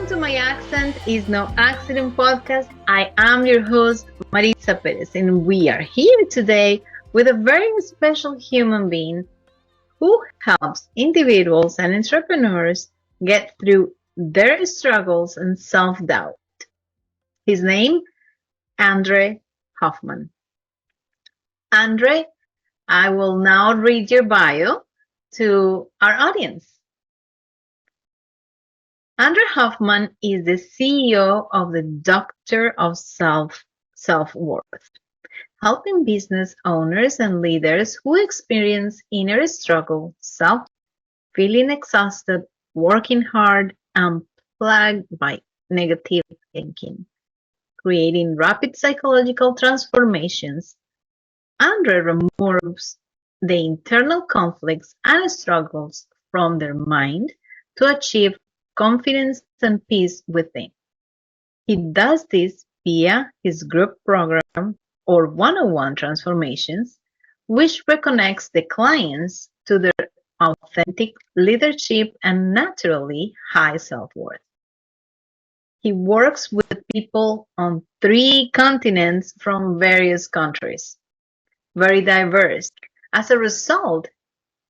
to My Accent is No Accident podcast. I am your host, Maritza Perez, and we are here today with a very special human being who helps individuals and entrepreneurs get through their struggles and self doubt. His name, Endre Hoffmann. Andre, I will now read your bio to our audience. Endre Hoffmann is the CEO of the Doctor of Self-worth, helping business owners and leaders who experience inner struggle, feeling exhausted, working hard, and plagued by negative thinking, creating rapid psychological transformations. Andre removes the internal conflicts and struggles from their mind to achieve confidence and peace within. He does this via his group program or one-on-one transformations, which reconnects the clients to their authentic leadership and naturally high self-worth. He works with people on 3 continents from various countries, very diverse. As a result,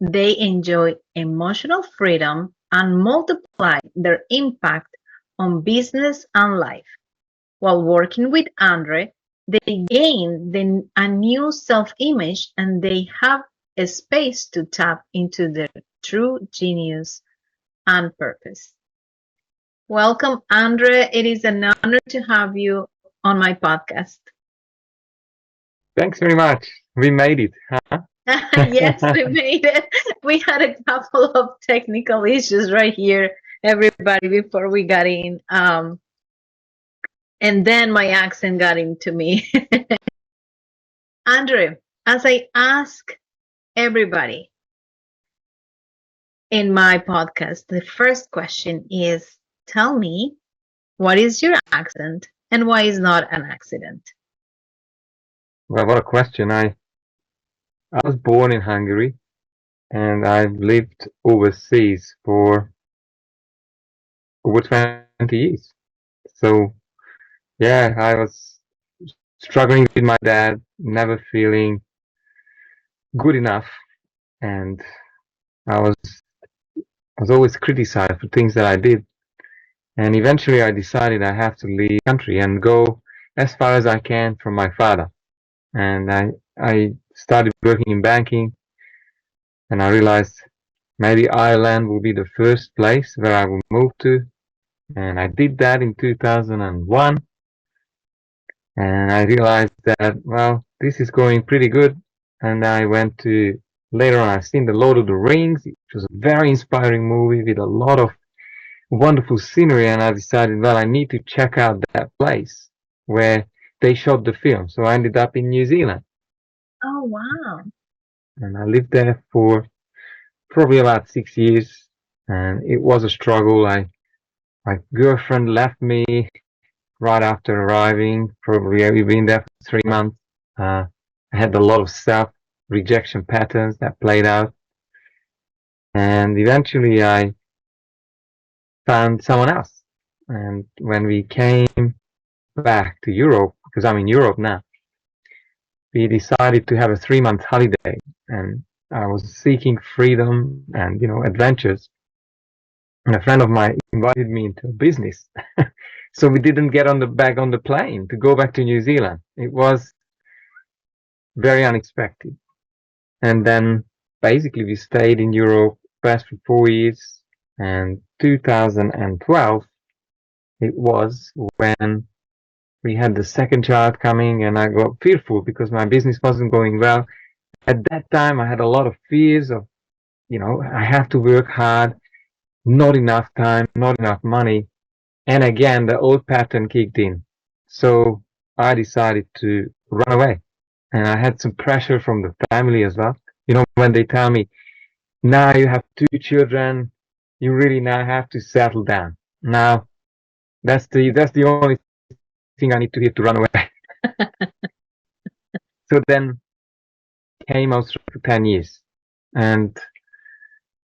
they enjoy emotional freedom and multiply their impact on business and life. While working with Andre, they gain a new self-image and they have a space to tap into their true genius and purpose. Welcome, Andre. It is an honor to have you on my podcast. Thanks very much. We made it, huh? Yes, we made it. We had a couple of technical issues right here, everybody, before we got in. And then my accent got into me. Andre, as I ask everybody in my podcast, the first question is, tell me, what is your accent and why is not an accident? Well, what a question. I was born in Hungary and I've lived overseas for over 20 years. So, yeah, I was struggling with my dad, never feeling good enough, and I was always criticized for things that I did. And eventually I decided I have to leave the country and go as far as I can from my father. And I started working in banking, and I realized maybe Ireland will be the first place where I will move to. And I did that in 2001, and I realized that, well, this is going pretty good. And I went to, later on, I've seen The Lord of the Rings, which was a very inspiring movie with a lot of wonderful scenery. And I decided, well, I need to check out that place where they shot the film. So I ended up in New Zealand. Oh, wow. And I lived there for probably about 6 years, and it was a struggle. My girlfriend left me right after arriving. Probably we've been there for 3 months. I had a lot of self rejection patterns that played out, and eventually I found someone else. And when we came back to Europe, because I'm in Europe now, we decided to have a 3 month holiday, and I was seeking freedom and adventures. And a friend of mine invited me into a business. So we didn't get back on the plane to go back to New Zealand. It was very unexpected. And then basically we stayed in Europe for 4 years. And 2012, it was when we had the second child coming, and I got fearful because my business wasn't going well. At that time, I had a lot of fears of, I have to work hard, not enough time, not enough money. And again, the old pattern kicked in. So I decided to run away. And I had some pressure from the family as well. When they tell me, now you have 2 children, you really now have to settle down. Now, that's the only thing I need to hear to run away. So then came Australia for 10 years. And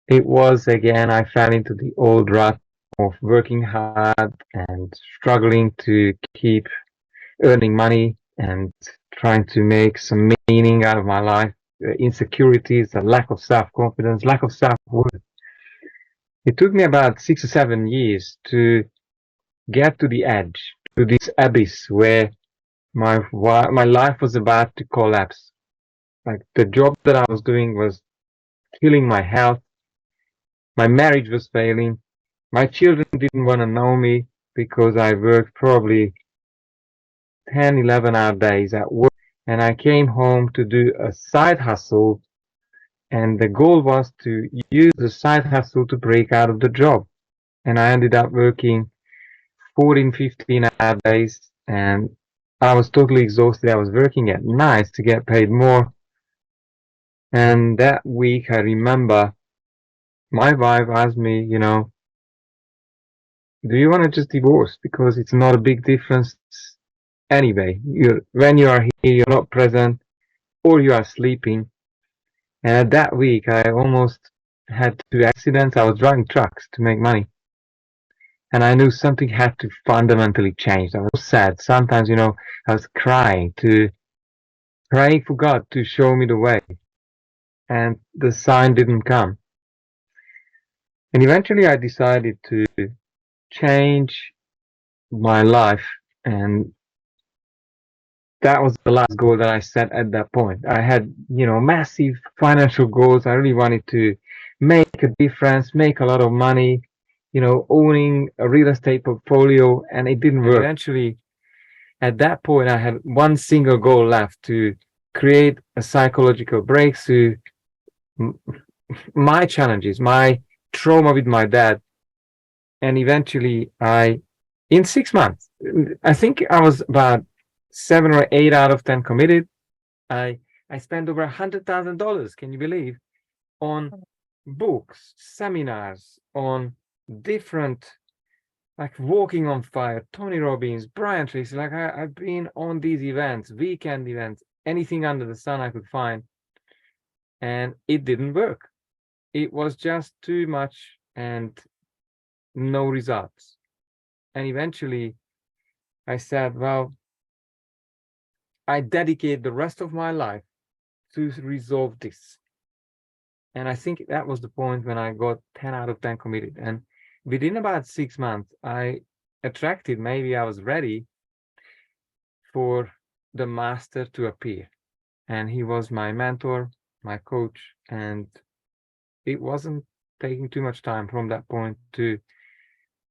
it was, again, I fell into the old rut of working hard and struggling to keep earning money and trying to make some meaning out of my life, insecurities, a lack of self-confidence, lack of self-worth. It took me about 6 or 7 years to get to the edge, to this abyss where my life was about to collapse. Like the job that I was doing was killing my health. My marriage was failing. My children didn't want to know me because I worked probably 10, 11 hour days at work. And I came home to do a side hustle. And the goal was to use the side hustle to break out of the job. And I ended up working 14, 15 hour days. And I was totally exhausted. I was working at nights to get paid more. And that week, I remember my wife asked me, do you want to just divorce? Because it's not a big difference anyway. When you are here, you're not present or you are sleeping. And that week, I almost had 2 accidents. I was driving trucks to make money. And I knew something had to fundamentally change. I was sad. Sometimes, I was praying for God to show me the way. And the sign didn't come. And eventually I decided to change my life. And that was the last goal that I set at that point. I had, massive financial goals. I really wanted to make a difference, make a lot of money, owning a real estate portfolio, and it didn't work. Eventually, at that point, I had one single goal left to create a psychological breakthrough. My challenges, my trauma with my dad, and eventually in 6 months, I think I was about 7 or 8 out of 10 committed. I spent over $100,000, can you believe, on books, seminars, on different, like Walking on Fire, Tony Robbins, Brian Tracy. Like I've been on these events, weekend events, anything under the sun I could find, and it didn't work. It was just too much and no results. And eventually I said, well, I dedicate the rest of my life to resolve this. And I think that was the point when I got 10 out of 10 committed. And within about 6 months, maybe I was ready for the master to appear. And he was my mentor, my coach. And it wasn't taking too much time from that point to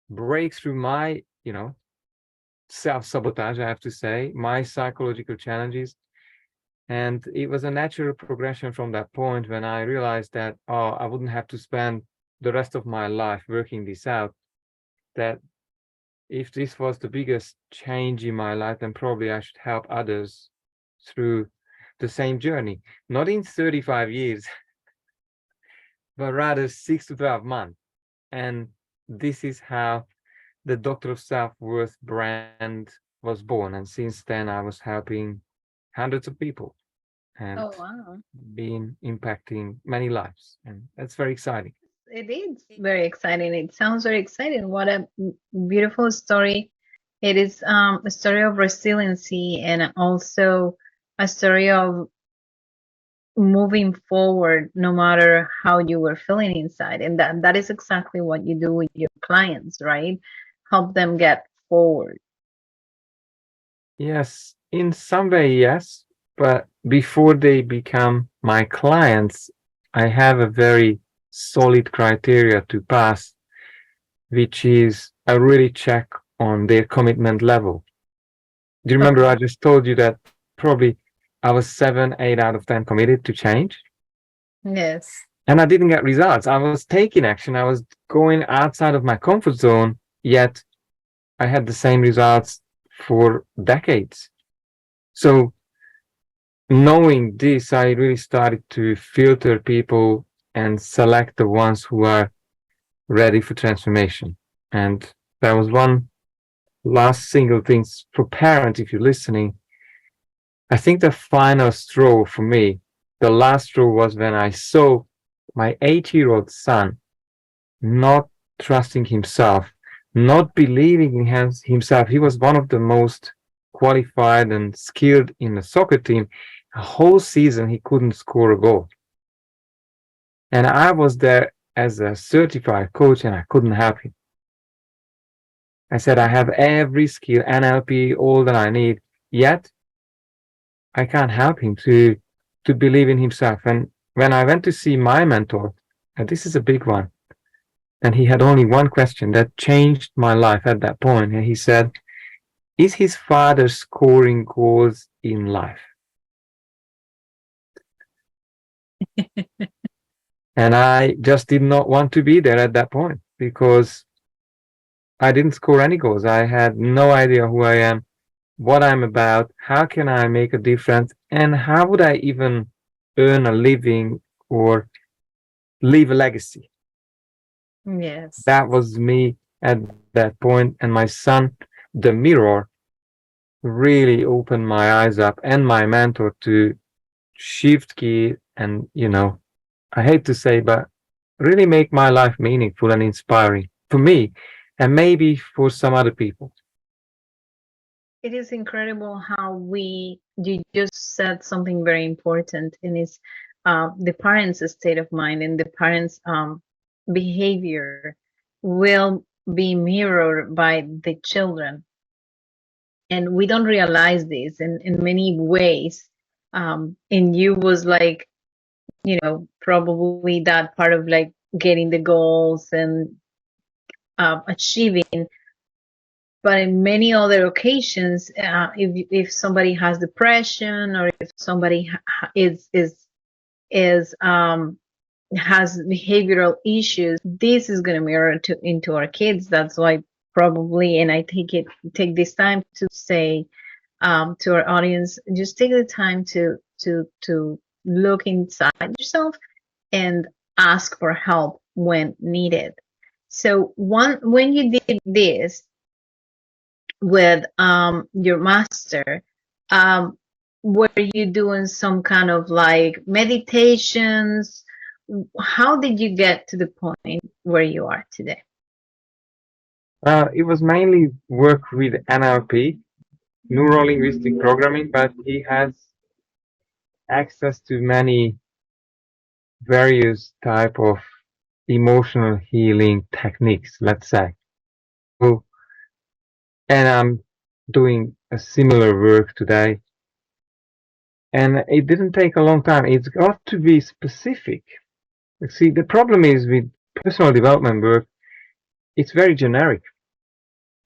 break through my, self-sabotage, I have to say, my psychological challenges. And it was a natural progression from that point when I realized that, I wouldn't have to spend the rest of my life working this out. That if this was the biggest change in my life, then probably I should help others through the same journey, not in 35 years, but rather 6 to 12 months. And this is how the Doctor of Self-Worth brand was born. And since then, I was helping hundreds of people and wow. been impacting many lives. And that's very exciting. It is very exciting. It sounds very exciting. What a beautiful story. It is a story of resiliency and also a story of moving forward no matter how you were feeling inside. And that is exactly what you do with your clients, right? Help them get forward. Yes, in some way, yes. But before they become my clients, I have a very solid criteria to pass, which is I really check on their commitment level. Do you remember I just told you that probably I was 7, 8 out of 10 committed to change? Yes. And I didn't get results. I was taking action. I was going outside of my comfort zone, yet I had the same results for decades. So knowing this, I really started to filter people and select the ones who are ready for transformation. And there was one last single thing for parents, if you're listening. I think the final straw for me, the last straw was when I saw my 8-year-old son not trusting himself not believing in himself. He was one of the most qualified and skilled in the soccer team. A whole season he couldn't score a goal. And I was there as a certified coach and I couldn't help him. I said, I have every skill, NLP, all that I need, yet I can't help him to believe in himself. And when I went to see my mentor, and this is a big one, and he had only one question that changed my life at that point. And he said, is his father scoring goals in life? And I just did not want to be there at that point because I didn't score any goals. I had no idea who I am, what I'm about, how can I make a difference, and how would I even earn a living or leave a legacy. Yes. That was me at that point, and my son, the mirror, really opened my eyes up and my mentor to shift gear and, I hate to say, but really make my life meaningful and inspiring for me and maybe for some other people. It is incredible how you just said something very important, and it's the parents' state of mind and the parents' behavior will be mirrored by the children. And we don't realize this in many ways. And you was like, probably that part of like getting the goals and achieving. But in many other occasions, if somebody has depression or if somebody is has behavioral issues, this is going to mirror into our kids. That's why probably, and I take this time to say to our audience, just take the time to look inside yourself and ask for help when needed. So when you did this with your master, um, were you doing some kind of like meditations? How did you get to the point where you are today? It was mainly work with NLP, neuro linguistic programming, but he has access to many various type of emotional healing techniques, let's say. So, and I'm doing a similar work today. And it didn't take a long time. It's got to be specific. See, the problem is with personal development work, it's very generic,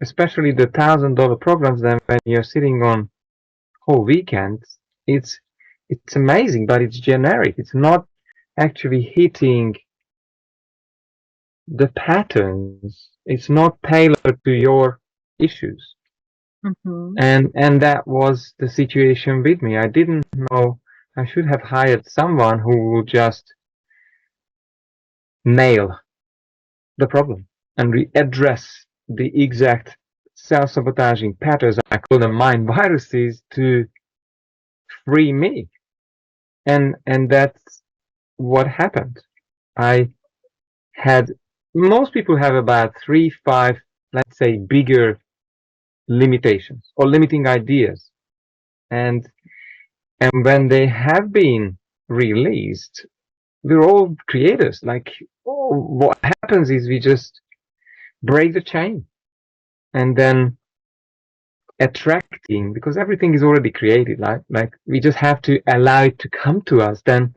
especially the $1,000 programs. Then when you're sitting on whole weekends, it's amazing, but it's generic. It's not actually hitting the patterns. It's not tailored to your issues. Mm-hmm. And that was the situation with me. I didn't know. I should have hired someone who would just nail the problem and address the exact self-sabotaging patterns, I call them mind viruses, to free me. And that's what happened. I had Most people have about 3, 5, let's say, bigger limitations or limiting ideas. And when they have been released, we're all creators. Like, what happens is we just break the chain and then attracting, because everything is already created. Like we just have to allow it to come to us, then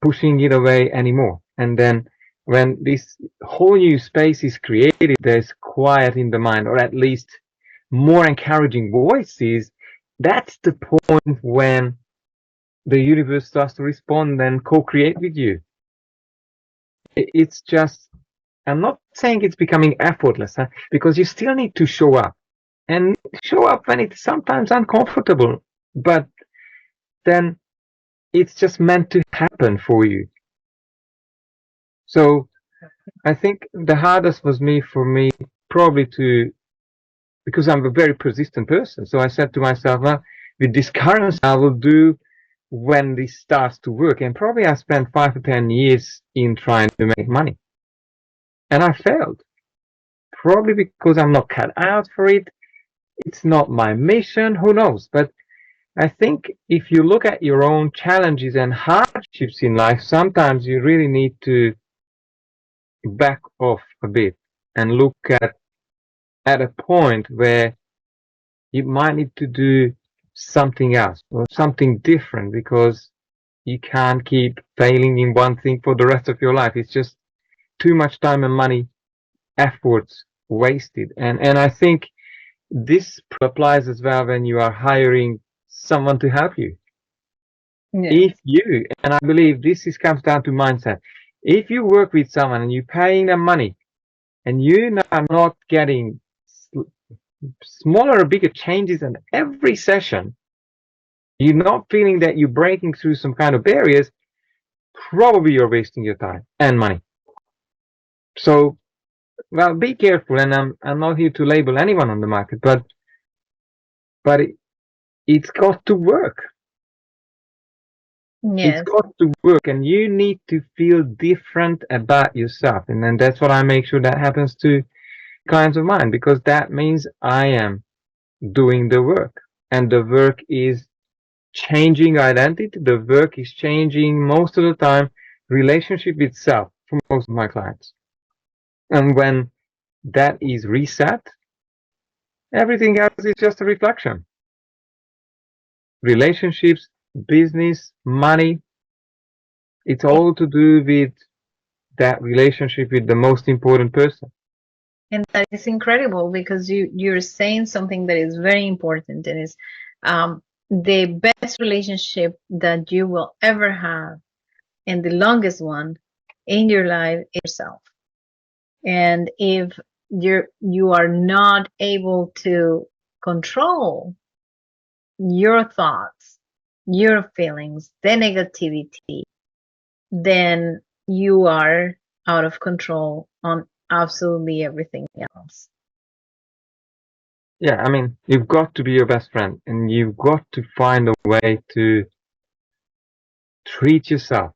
pushing it away anymore. And then when this whole new space is created, there's quiet in the mind, or at least more encouraging voices. That's the point when the universe starts to respond and co-create with you. It's just, I'm not saying it's becoming effortless, because you still need to show up and show up when it's sometimes uncomfortable, but then it's just meant to happen for you. So I think the hardest was for me probably because I'm a very persistent person. So I said to myself, well, with this currency, I will do when this starts to work. And probably I spent 5 to 10 years in trying to make money. And I failed probably because I'm not cut out for it. It's not my mission. Who knows? But I think if you look at your own challenges and hardships in life, sometimes you really need to back off a bit and look at a point where you might need to do something else or something different because you can't keep failing in one thing for the rest of your life. It's just too much time and money, efforts wasted. And I think this applies as well when you are hiring someone to help you. If Yes. you, and I believe comes down to mindset, if you work with someone and you're paying them money and you are not getting smaller or bigger changes in every session, you're not feeling that you're breaking through some kind of barriers, probably you're wasting your time and money. So, well, be careful. And I'm not here to label anyone on the market, but it's got to work. It's Yes. got to work, and you need to feel different about yourself. And then that's what I make sure that happens to clients of mine, because that means I am doing the work. And the work is changing identity. The work is changing most of the time relationship itself for most of my clients. And when that is reset, everything else is just a reflection. Relationships, business, money, it's all to do with that relationship with the most important person. And that is incredible because you're saying something that is very important and is the best relationship that you will ever have and the longest one in your life is yourself. And if you are not able to control your thoughts, your feelings, the negativity, then you are out of control on absolutely everything else. Yeah, I mean, you've got to be your best friend, and you've got to find a way to treat yourself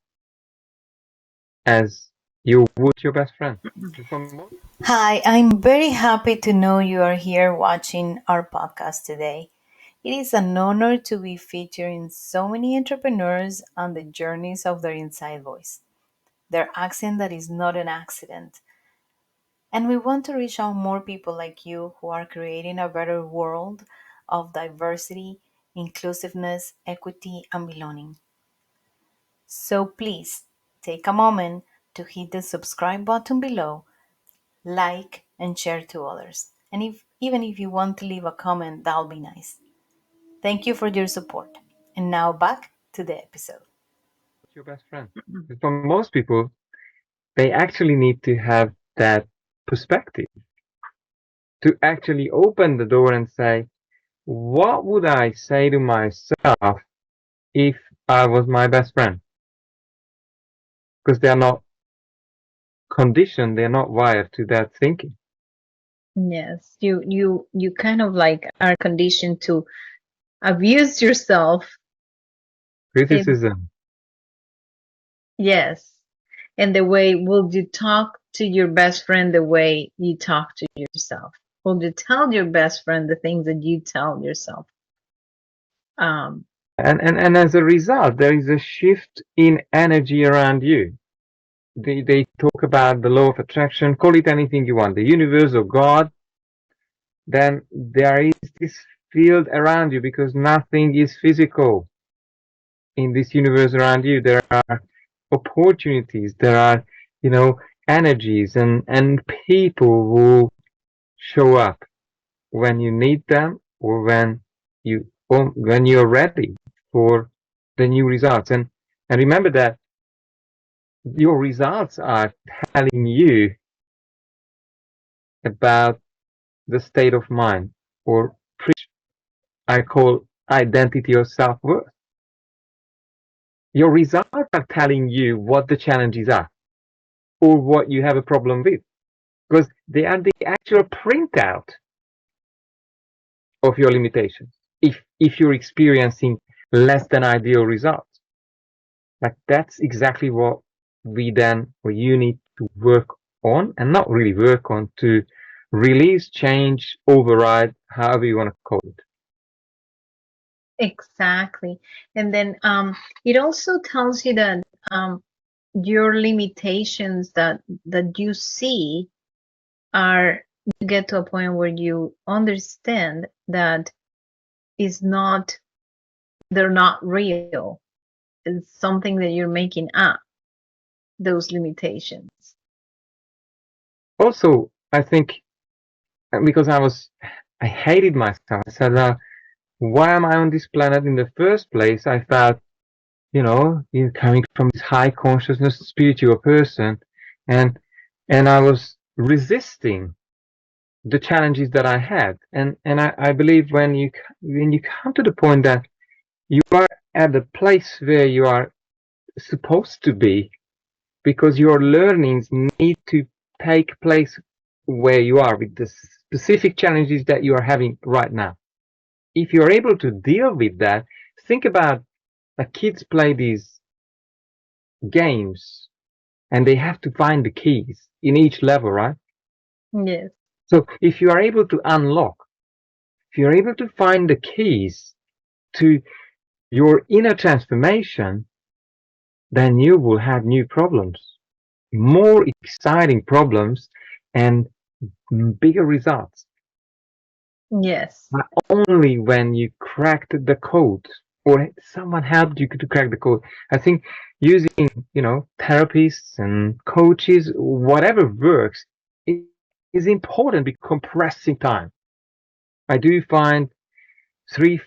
as you would your best friend. Hi, I'm very happy to know you are here watching our podcast today. It is an honor to be featuring so many entrepreneurs on the journeys of their inside voice, their accent that is not an accident. And we want to reach out more people like you who are creating a better world of diversity, inclusiveness, equity, and belonging. So please take a moment to hit the subscribe button below, like, and share to others. And even if you want to leave a comment, that'll be nice. Thank you for your support. And now back to the episode. Your best friend. For most people, they actually need to have that perspective to actually open the door and say, what would I say to myself if I was my best friend? Because they're not conditioned, they're not wired to that thinking. Yes, you kind of like are conditioned to abuse yourself. And Criticism. yes, and the way will you talk to your best friend the way you talk to yourself? Will you tell your best friend the things that you tell yourself? Um, And as a result, there is a shift in energy around you. They talk about the law of attraction, call it anything you want, the universe or God. Then there is this field around you because nothing is physical in this universe around you. There are opportunities, there are, you know, energies and people who show up when you need them or when you're ready for the new results. And remember that your results are telling you about the state of mind, or I call identity or self-worth. Your results are telling you what the challenges are or what you have a problem with, because they are the actual printout of your limitations. If you're experiencing less than ideal results, like that's exactly what we then or you need to work on, and not really work on, to release, change, override, however you want to call it. Exactly. And then it also tells you that your limitations that you see are, you get to a point where you understand that is not, they're not real. It's something that you're making up, those limitations. Also, I think because I hated myself. I said, why am I on this planet in the first place? I thought, you're coming from this high consciousness, spiritual person, and I was resisting the challenges that I had. And I believe when you come to the point that you are at the place where you are supposed to be, because your learnings need to take place where you are with the specific challenges that you are having right now. If you're able to deal with that, think about kids play these games and they have to find the keys in each level, right? Yes. So if you are able to unlock, if you're able to find the keys to your inner transformation, then you will have new problems, more exciting problems, and bigger results. Yes. But only when you cracked the code or someone helped you to crack the code. I think using, therapists and coaches, whatever works, is important because compressing time. I do find 30,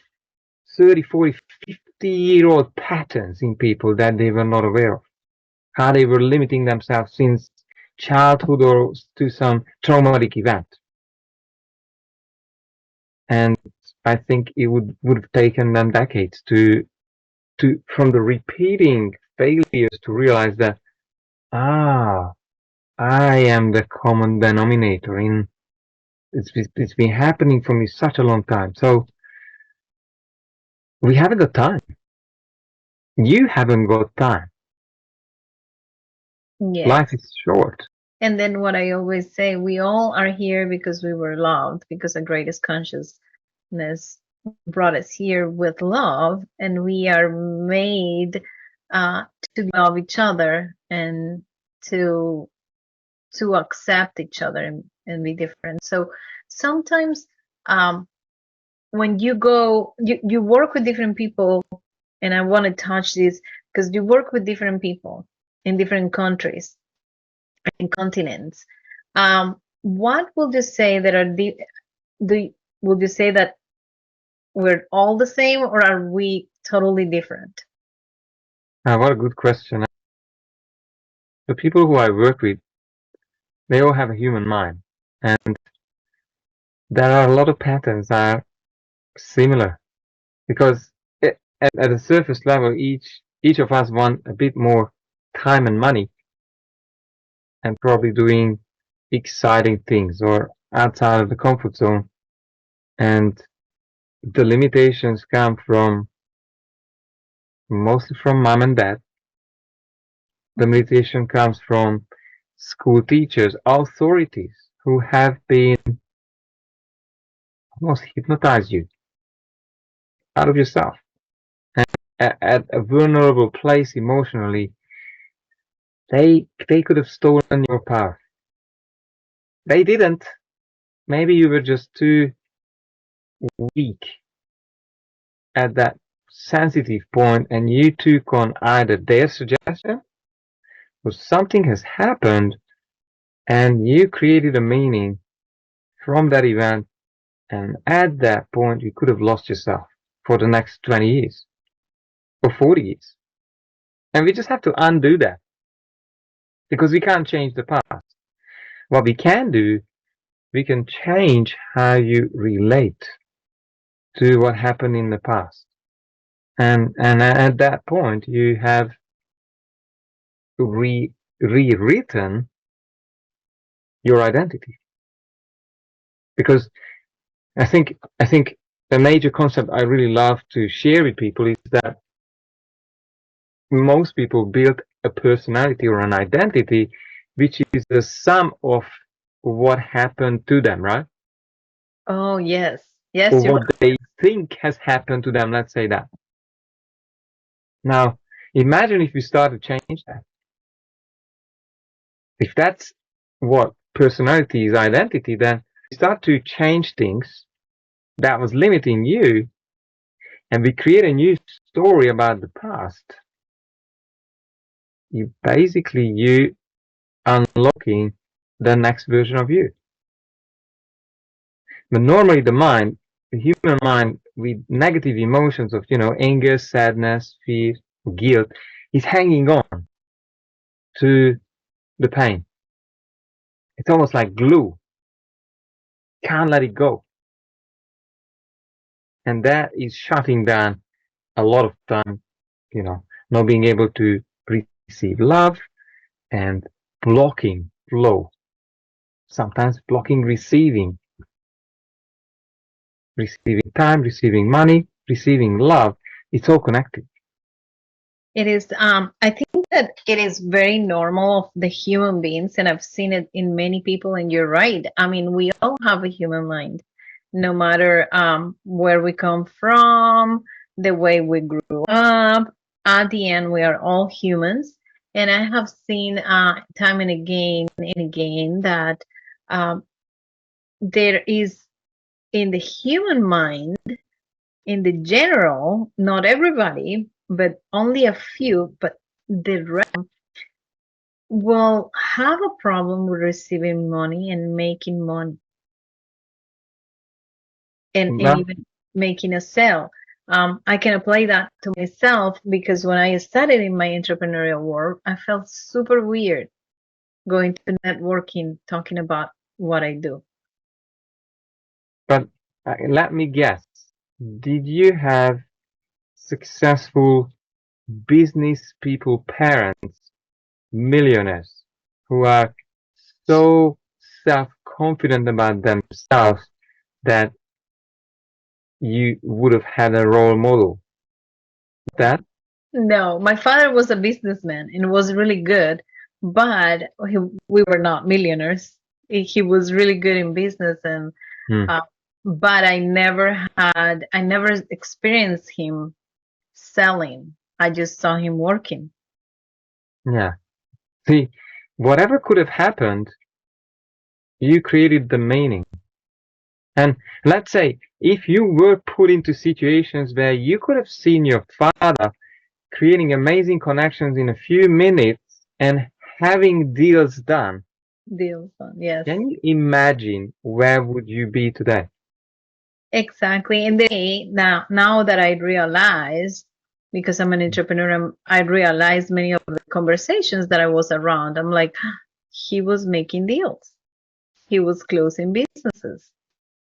40, 50-year-old patterns in people that they were not aware of. How they were limiting themselves since childhood or to some traumatic event. And I think it would have taken them decades to from the repeating failures to realize that I am the common denominator in it's been happening for me such a long time. So we haven't got time. You haven't got time. Life Yes. is short. And then what I always say, we all are here because we were loved, because the greatest consciousness brought us here with love, and we are made to love each other and to accept each other and be different. So sometimes when you go, you work with different people, and I want to touch this because you work with different people in different countries and continents. What would you say that are would you say that we're all the same, or are we totally different? What a good question. The people who I work with, they all have a human mind, and there are a lot of patterns that are similar because at a surface level, each of us want a bit more time and money, and probably doing exciting things or outside of the comfort zone. And the limitations come from mostly from mom and dad. The limitation comes from school teachers, authorities who have been almost hypnotize you out of yourself. And at a vulnerable place emotionally, they could have stolen your power. They didn't. Maybe you were just too weak at that sensitive point and you took on either their suggestion or something has happened and you created a meaning from that event, and at that point you could have lost yourself for the next 20 years or 40 years. And we just have to undo that because we can't change the past. What we can do, we can change how you relate to what happened in the past. And at that point you have rewritten your identity. Because I think a major concept I really love to share with people is that most people build a personality or an identity which is the sum of what happened to them, right? Oh, yes. Yes, Or you're what they think has happened to them, let's say that. Now, imagine if we start to change that. If that's what personality is, identity, then we start to change things that was limiting you, and we create a new story about the past. You unlocking the next version of you. But normally the human mind with negative emotions of, anger, sadness, fear, guilt, is hanging on to the pain. It's almost like glue. Can't let it go. And that is shutting down a lot of time, not being able to receive love and blocking flow. Sometimes blocking receiving time, receiving money, receiving love. It's all connected. It is, I think that it is very normal of the human beings, and I've seen it in many people, and you're right. I mean, we all have a human mind, no matter where we come from, the way we grew up. At the end, we are all humans. And I have seen time and again that um, there is in the human mind, in the general, not everybody, but only a few, but the rest will have a problem with receiving money and making money and Well, even making a sale. I can apply that to myself because when I started in my entrepreneurial work, I felt super weird going to networking, talking about what I do. but let me guess. Did you have successful business people, parents, millionaires who are so self-confident about themselves that you would have had a role model? That No, my father was a businessman and was really good, but we were not millionaires. He was really good in business, and Hmm. uh, but I never experienced him selling. I just saw him working. Yeah. See, whatever could have happened, you created the meaning. And let's say if you were put into situations where you could have seen your father creating amazing connections in a few minutes and having deals done, Deals on, yes. can you imagine where would you be today? Exactly. And now that I realize, because I'm an entrepreneur, I realize many of the conversations that I was around. I'm like, he was making deals. He was closing businesses.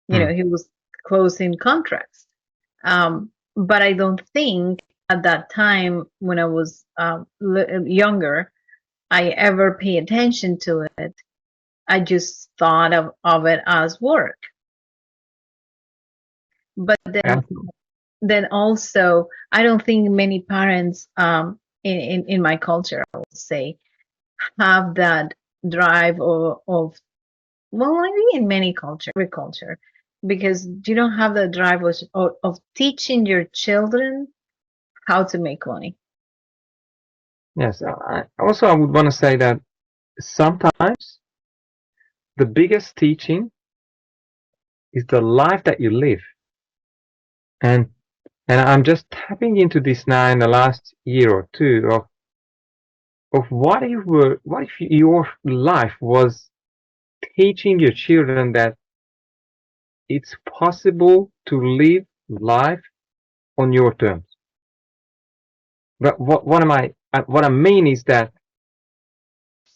Hmm. He was closing contracts. But I don't think at that time when I was younger, I ever pay attention to it. I just thought of it as work. But Yeah. then also, I don't think many parents in my culture, I would say, have that drive of well, maybe in many culture, every culture, because you don't have the drive of teaching your children how to make money. Yes. I would want to say that sometimes the biggest teaching is the life that you live. And I'm just tapping into this now in the last year or two of what if your life was teaching your children that it's possible to live life on your terms. But what I mean is that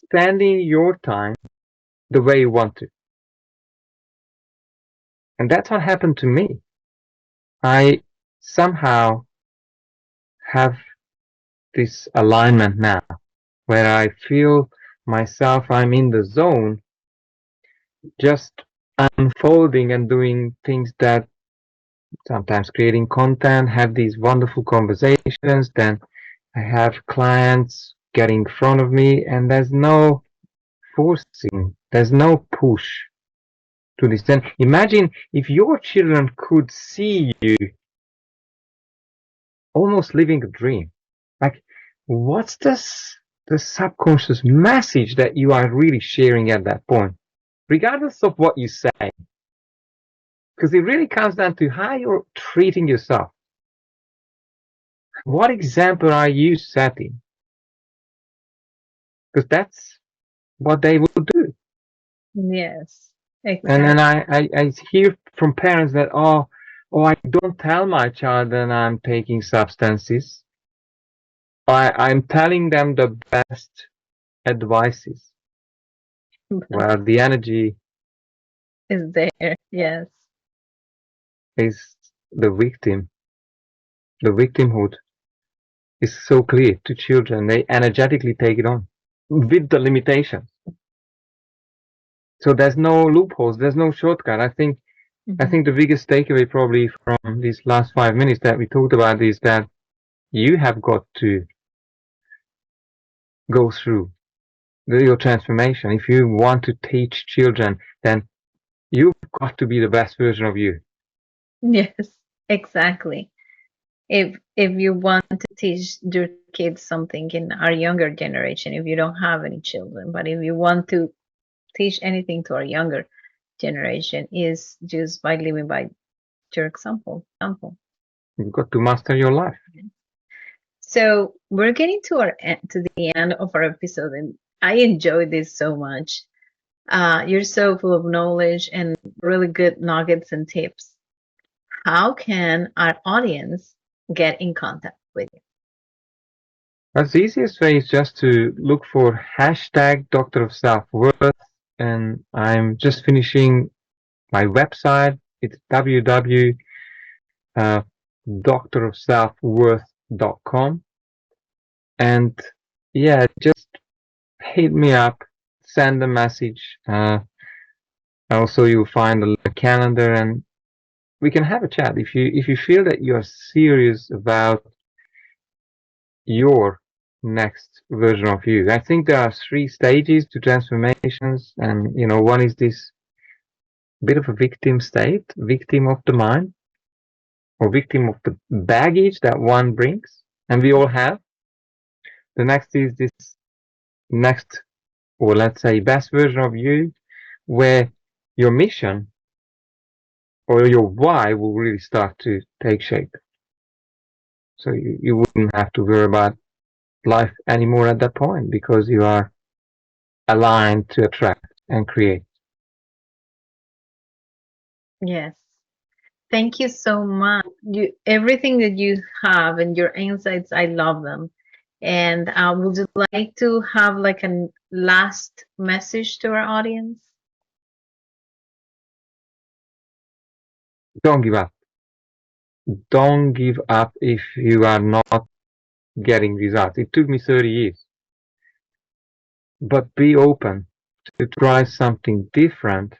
spending your time the way you want to. And that's what happened to me. I somehow have this alignment now where I feel myself, I'm in the zone, just unfolding and doing things that sometimes creating content, have these wonderful conversations, then I have clients getting in front of me, and there's no forcing There's no push to this. And imagine if your children could see you almost living a dream. Like, what's the subconscious message that you are really sharing at that point, regardless of what you say? Because it really comes down to how you're treating yourself. What example are you setting? Because that's what they will do. Yes, And then exactly. I hear from parents that, oh, I don't tell my child that I'm taking substances. I'm telling them the best advices. Well, the energy Is there. Yes. is the victim. The victimhood is so clear to children. They energetically take it on with the limitations. So there's no loopholes. There's no shortcut. I Mhm. think the biggest takeaway probably from these last 5 minutes that we talked about is that you have got to go through your transformation. If you want to teach children, then you've got to be the best version of you. Yes, exactly. If you want to teach your kids something in our younger generation, if you don't have any children, but if you want to teach anything to our younger generation, is just by living by your example. You've got to master your life. So we're getting to to the end of our episode, and I enjoyed this so much. You're so full of knowledge and really good nuggets and tips. How can our audience get in contact with you? That's the easiest way is just to look for hashtag Doctor of Self-Worth. And I'm just finishing my website. It's www.doctorofselfworth.com. And yeah, just hit me up, send a message. Also, you'll find a calendar and we can have a chat. If you feel that you're serious about your next version of you. I think there are 3 stages to transformations, and one is this bit of a victim state, victim of the mind, or victim of the baggage that one brings, and we all have. The next is this next, or let's say, best version of you, where your mission or your why will really start to take shape. So you wouldn't have to worry about life anymore at that point because you are aligned to attract and create. Yes. Thank you so much. Everything that you have and your insights, I love them. And would you like to have like a last message to our audience? Don't give up. Don't give up if you are not getting results. It took me 30 years. But be open to try something different.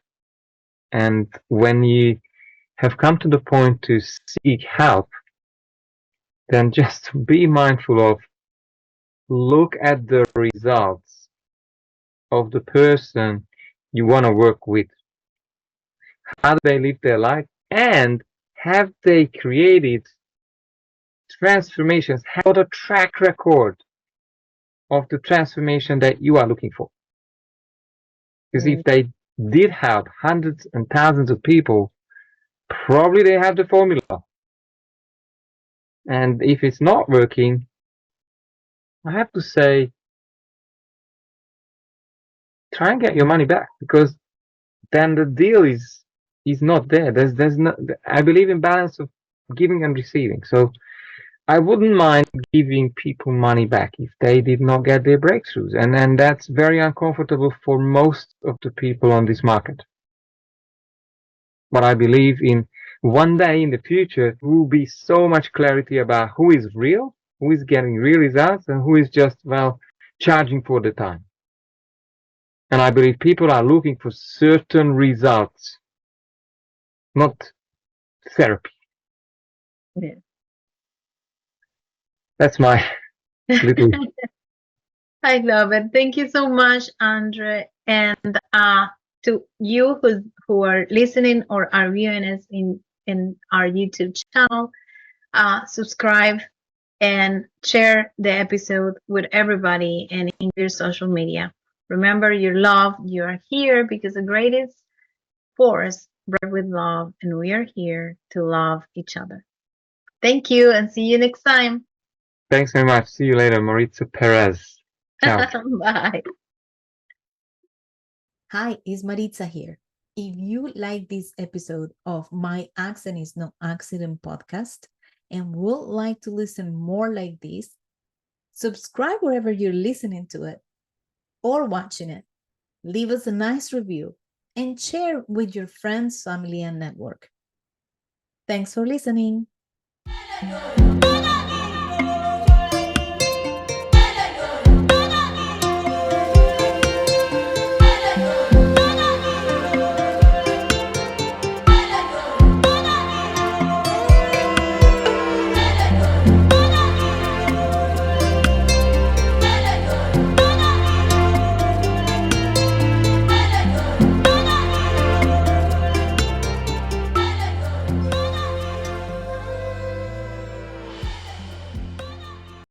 And when you have come to the point to seek help, then just be mindful of look at the results of the person you want to work with. How do they live their life? And have they created transformations? Have got a track record of the transformation that you are looking for? Because if Mm, they did have hundreds and thousands of people, probably they have the formula. And if it's not working, I have to say, try and get your money back, because then the deal is not there. There's no. I believe in balance of giving and receiving. So I wouldn't mind giving people money back if they did not get their breakthroughs, and then that's very uncomfortable for most of the people on this market. But I believe in one day in the future, there will be so much clarity about who is real, who is getting real results, and who is just, well, charging for the time. And I believe people are looking for certain results, not therapy. yeah. That's my little. I love it. Thank you so much, Andre. And to you who are listening or are viewing us in our YouTube channel, subscribe and share the episode with everybody and in your social media. Remember, you're loved. You are here because the greatest force brought with love, and we are here to love each other. Thank you, and see you next time. Thanks very much. See you later, Maritza Perez. Ciao. Bye. Hi, it's Maritza here. If you like this episode of My Accent is No Accident podcast and would like to listen more like this, subscribe wherever you're listening to it or watching it. Leave us a nice review and share with your friends, family, and network. Thanks for listening.